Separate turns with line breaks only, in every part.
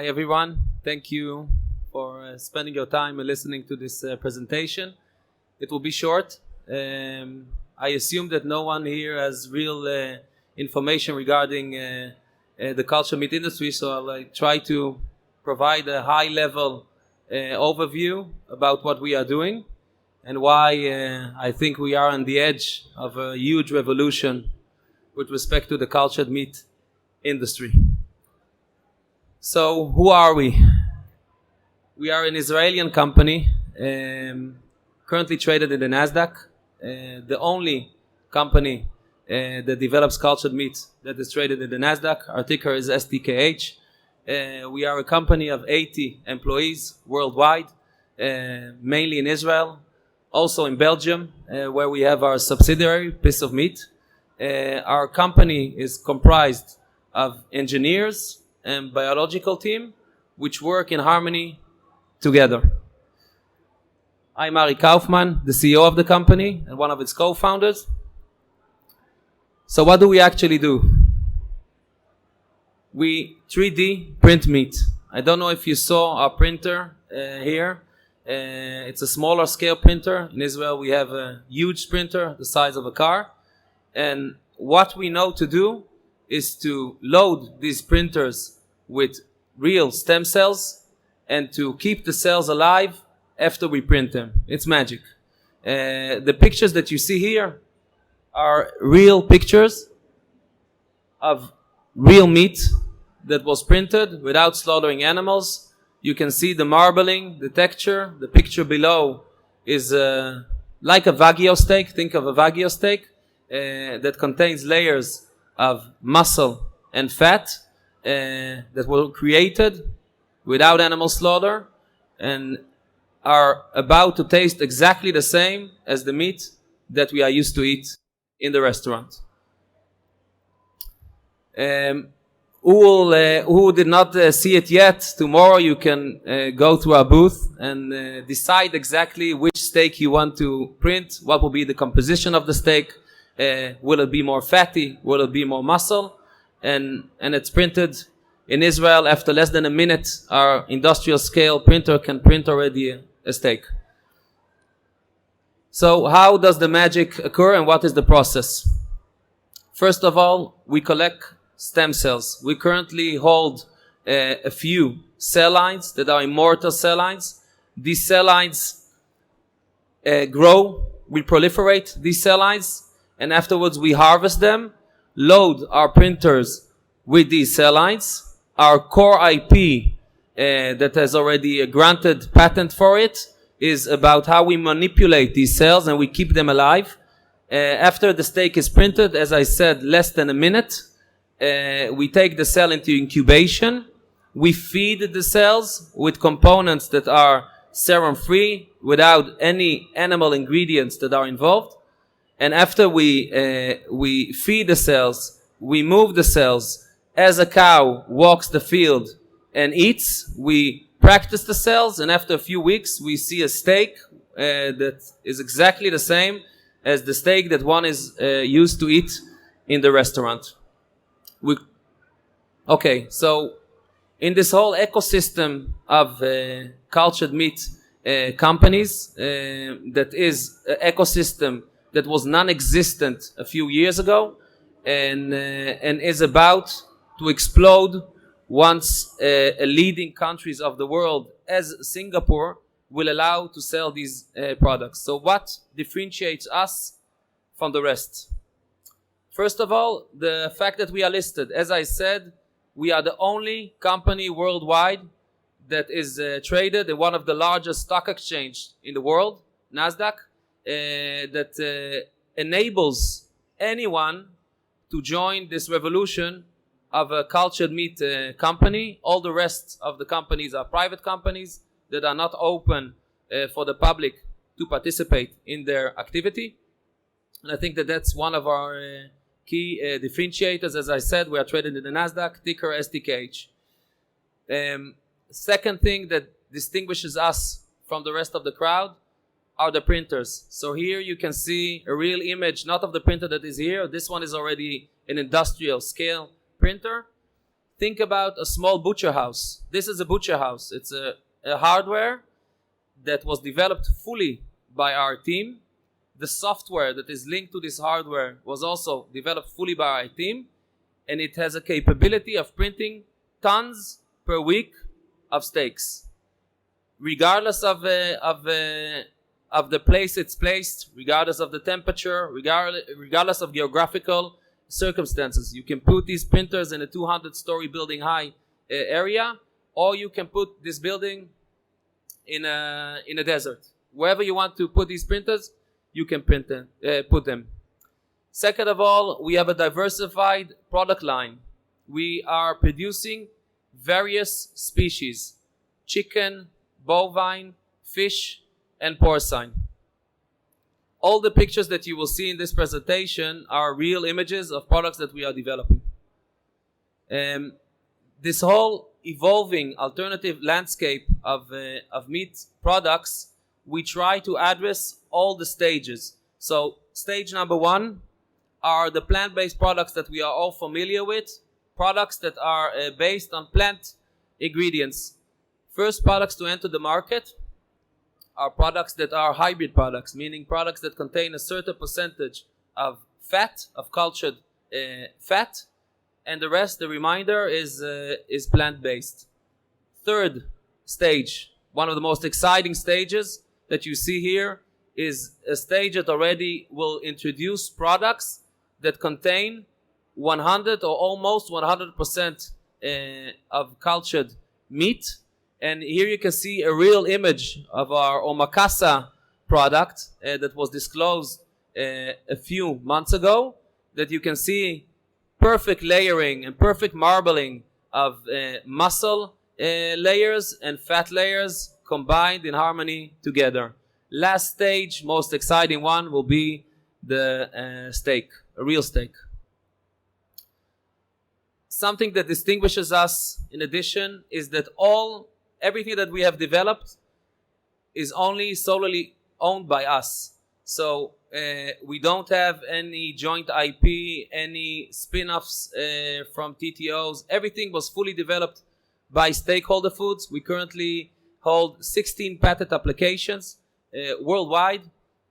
Hi everyone, thank you for spending your time and listening to this presentation. It will be short. I assume that no one here has real information regarding the culture meat industry, so I'll try to provide a high-level overview about what we are doing and why I think we are on the edge of a huge revolution with respect to the cultured meat industry. So, who are we? We are an Israeli company, currently traded in the Nasdaq, the only company that develops cultured meat that is traded in the Nasdaq. Our ticker is STKH. We are a company of 80 employees worldwide, mainly in Israel, also in Belgium, where we have our subsidiary, Piece of Meat. Our company is comprised of engineers and biological team, which work in harmony together. I'm Arik Kaufman, the CEO of the company and one of its co-founders. So what do we actually do? We 3D print meat. I don't know if you saw our printer here. It's a smaller scale printer. In Israel we have a huge printer the size of a car. And what we know to do is to load these printers with real stem cells and to keep the cells alive after we print them. It's magic. The pictures that you see here are real pictures of real meat that was printed without slaughtering animals. You can see the marbling, the texture. The picture below is like a Wagyu steak. Think of a Wagyu steak that contains layers of muscle and fat that were created without animal slaughter and are about to taste exactly the same as the meat that we are used to eat in the restaurant. Who did not see it yet, tomorrow you can go to our booth and decide exactly which steak you want to print, what will be the composition of the steak. Will it be more fatty? Will it be more muscle? And it's printed in Israel. After less than a minute, our industrial scale printer can print already a steak. So how does the magic occur and what is the process? First of all, we collect stem cells. We currently hold a few cell lines that are immortal cell lines. These cell lines grow, we proliferate these cell lines, and afterwards we harvest them, load our printers with these cell lines. Our core IP that has already a granted patent for it is about how we manipulate these cells and we keep them alive. After the steak is printed, as I said, less than a minute, we take the cell into incubation. We feed the cells with components that are serum-free, without any animal ingredients that are involved. And after we feed the cells, we move the cells. As a cow walks the field and eats, we practice the cells, and after a few weeks we see a steak that is exactly the same as the steak that one is used to eat in the restaurant. So in this whole ecosystem of cultured meat companies, that is an ecosystem that was non-existent a few years ago and is about to explode once leading countries of the world as Singapore will allow to sell these products. So what differentiates us from the rest? First of all, the fact that we are listed. As I said, we are the only company worldwide that is traded in one of the largest stock exchanges in the world, Nasdaq, that enables anyone to join this revolution of a cultured meat company. All the rest of the companies are private companies that are not open for the public to participate in their activity. And I think that that's one of our key differentiators. As I said, we are traded in the Nasdaq, ticker STKH. Second thing that distinguishes us from the rest of the crowd are the printers. So here you can see a real image, not of the printer that is here. This one is already an industrial scale printer. think about a small butcher house. This is a butcher house. It's a hardware that was developed fully by our team. The software that is linked to this hardware was also developed fully by our team, and it has a capability of printing tons per week of steaks, regardless of the place it's placed, regardless of the temperature, regardless of geographical circumstances. You can put these printers in a 200-story building high area, or you can put this building in a desert. Wherever you want to put these printers, you can put them. Second of all, we have a diversified product line. We are producing various species: chicken, bovine, fish, and porcine. All the pictures that you will see in this presentation are real images of products that we are developing. This whole evolving alternative landscape of meat products, we try to address all the stages. So stage number one are the plant-based products that we are all familiar with, products that are based on plant ingredients. First products to enter the market are products that are hybrid products, meaning products that contain a certain percentage of fat, of cultured fat, and the rest, the remainder, is plant-based. Third stage, one of the most exciting stages that you see here, is a stage that already will introduce products that contain 100 or almost 100% of cultured meat. And here you can see a real image of our omakase product that was disclosed a few months ago, that you can see perfect layering and perfect marbling of muscle layers and fat layers combined in harmony together. Last stage, most exciting one, will be the steak, a real steak. Something that distinguishes us, in addition, is that everything that we have developed is only solely owned by us. So we don't have any joint IP, any spin-offs from TTOs. Everything was fully developed by Steakholder Foods. We currently hold 16 patent applications worldwide,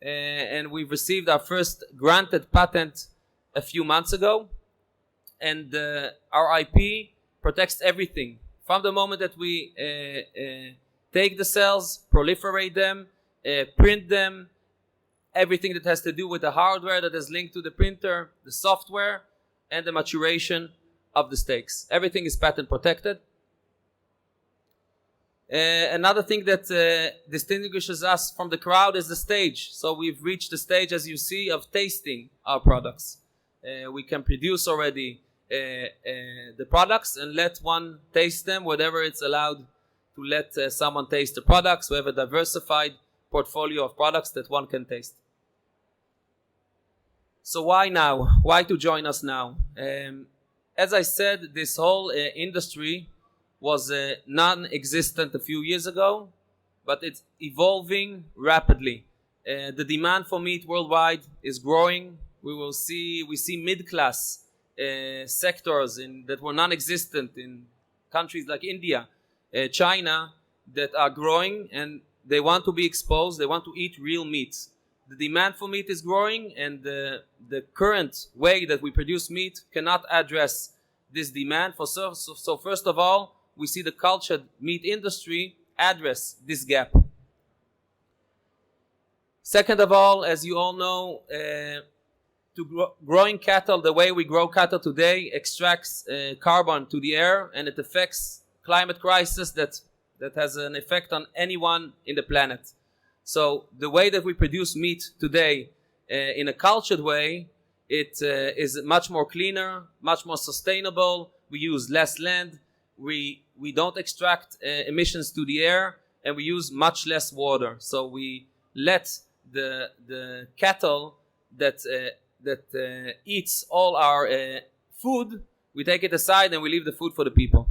and we've received our first granted patent a few months ago. And our IP protects everything from the moment that we take the cells, proliferate them, print them, everything that has to do with the hardware that is linked to the printer, the software, and the maturation of the steaks. Everything is patent protected. Another thing that distinguishes us from the crowd is the stage. So we've reached the stage, as you see, of tasting our products. We can produce already the products and let one taste them, whatever it's allowed to let someone taste the products. We have a diversified portfolio of products that one can taste. So why now? Why to join us now? As I said, this whole industry was non-existent a few years ago, but it's evolving rapidly. The demand for meat worldwide is growing. We see mid-class sectors that were non-existent in countries like India, China, that are growing, and they want to be exposed. They want to eat real meat. The demand for meat is growing, and the current way that we produce meat cannot address this demand. So first of all, we see the cultured meat industry address this gap. Second of all, as you all know, growing cattle, the way we grow cattle today, extracts carbon to the air, and it affects climate crisis that has an effect on anyone in the planet. So the way that we produce meat today in a cultured way, it is much more cleaner, much more sustainable. We use less land. We don't extract emissions to the air, and we use much less water. So we let the cattle that eats all our food, we take it aside and we leave the food for the people.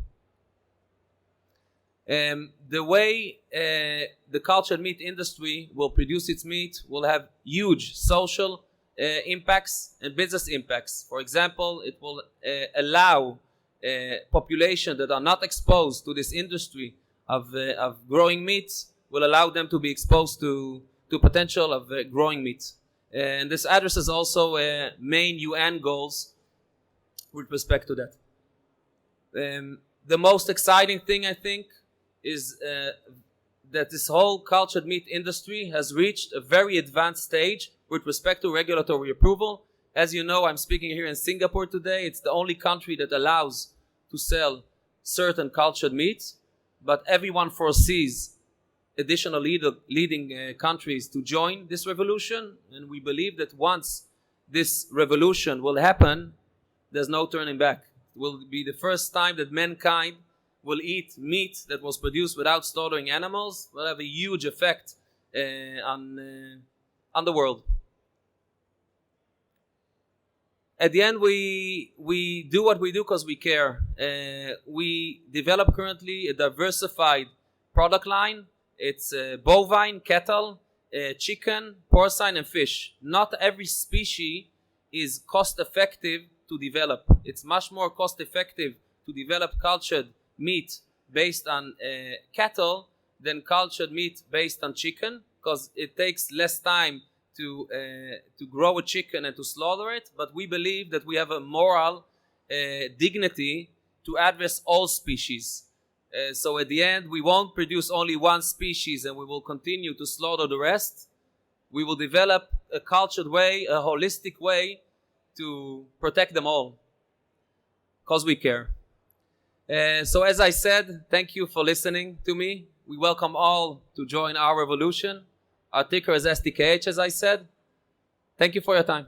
The way the cultured meat industry will produce its meat will have huge social impacts and business impacts. For example, it will allow population that are not exposed to this industry of growing meats will allow them to be exposed to potential of growing meats. And this addresses also main UN goals with respect to that. The most exciting thing, I think, is that this whole cultured meat industry has reached a very advanced stage with respect to regulatory approval. As you know, I'm speaking here in Singapore today. It's the only country that allows to sell certain cultured meats, but everyone foresees additional leading countries to join this revolution, and we believe that once this revolution will happen, there's no turning back. It will be the first time that mankind will eat meat that was produced without slaughtering animals. Will have a huge effect on the world. At the end, we do what we do because we care. We develop currently a diversified product line. It's bovine, cattle, chicken, porcine, and fish. Not every species is cost effective to develop. It's much more cost effective to develop cultured meat based on cattle than cultured meat based on chicken, because it takes less time to grow a chicken and to slaughter it. But we believe that we have a moral dignity to address all species. So at the end, we won't produce only one species and we will continue to slaughter the rest. We will develop a cultured way, a holistic way to protect them all, because we care. So as I said, thank you for listening to me. We welcome all to join our revolution. Our ticker is STKH, as I said. Thank you for your time.